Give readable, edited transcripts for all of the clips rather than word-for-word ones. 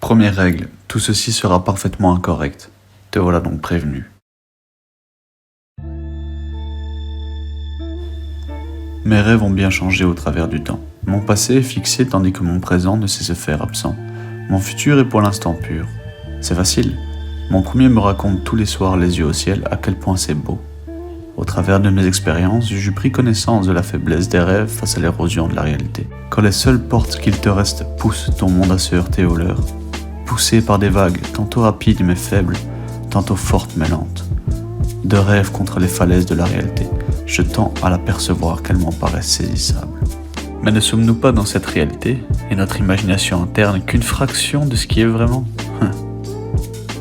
Première règle, tout ceci sera parfaitement incorrect. Te voilà donc prévenu. Mes rêves ont bien changé au travers du temps. Mon passé est fixé tandis que mon présent ne sait se faire absent. Mon futur est pour l'instant pur. C'est facile. Mon premier me raconte tous les soirs les yeux au ciel à quel point c'est beau. Au travers de mes expériences, j'eus pris connaissance de la faiblesse des rêves face à l'érosion de la réalité. Quand les seules portes qu'il te reste poussent ton monde à se heurter aux leurs, poussé par des vagues, tantôt rapides mais faibles, tantôt fortes mais lentes. De rêve contre les falaises de la réalité, je tends à l'apercevoir qu'elle m'en paraît saisissable. Mais ne sommes-nous pas dans cette réalité, et notre imagination interne qu'une fraction de ce qui est vraiment ?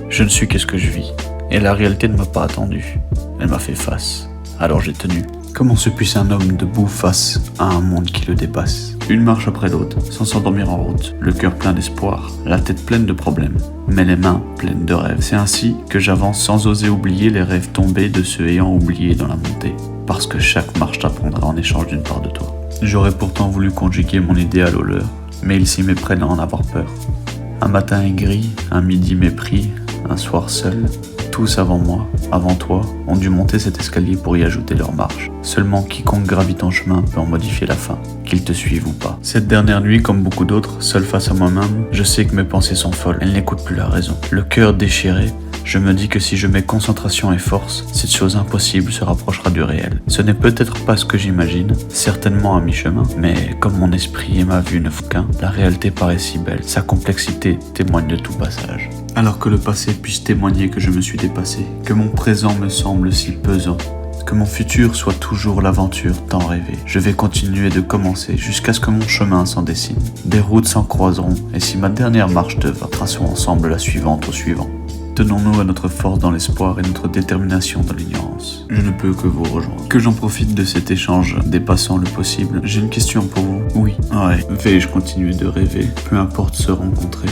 Je ne suis que ce que je vis, et la réalité ne m'a pas attendu, elle m'a fait face, alors j'ai tenu. Comment se puisse un homme debout face à un monde qui le dépasse ? Une marche après l'autre, sans s'endormir en route, le cœur plein d'espoir, la tête pleine de problèmes, mais les mains pleines de rêves. C'est ainsi que j'avance sans oser oublier les rêves tombés de ceux ayant oublié dans la montée, parce que chaque marche t'apprendra en échange d'une part de toi. J'aurais pourtant voulu conjuguer mon idéal au leur, mais ils s'y méprennent à en avoir peur. Un matin aigri, un midi mépris, un soir seul, tous avant moi, avant toi, ont dû monter cet escalier pour y ajouter leur marche. Seulement quiconque gravit ton chemin peut en modifier la fin, qu'il te suive ou pas. Cette dernière nuit, comme beaucoup d'autres, seul face à moi-même, je sais que mes pensées sont folles, elles n'écoutent plus la raison. Le cœur déchiré, je me dis que si je mets concentration et force, cette chose impossible se rapprochera du réel. Ce n'est peut-être pas ce que j'imagine, certainement à mi-chemin, mais comme mon esprit et ma vue ne font qu'un, la réalité paraît si belle, sa complexité témoigne de tout passage. Alors que le passé puisse témoigner que je me suis dépassé, que mon présent me semble si pesant, que mon futur soit toujours l'aventure tant rêvée. Je vais continuer de commencer jusqu'à ce que mon chemin s'en dessine. Des routes s'en croiseront, et si ma dernière marche te va, traçons ensemble la suivante au suivant. Tenons-nous à notre force dans l'espoir et notre détermination dans l'ignorance. Je ne peux que vous rejoindre. Que j'en profite de cet échange dépassant le possible. J'ai une question pour vous. Oui. Ouais. Vais-je continuer de rêver, peu importe se rencontrer ?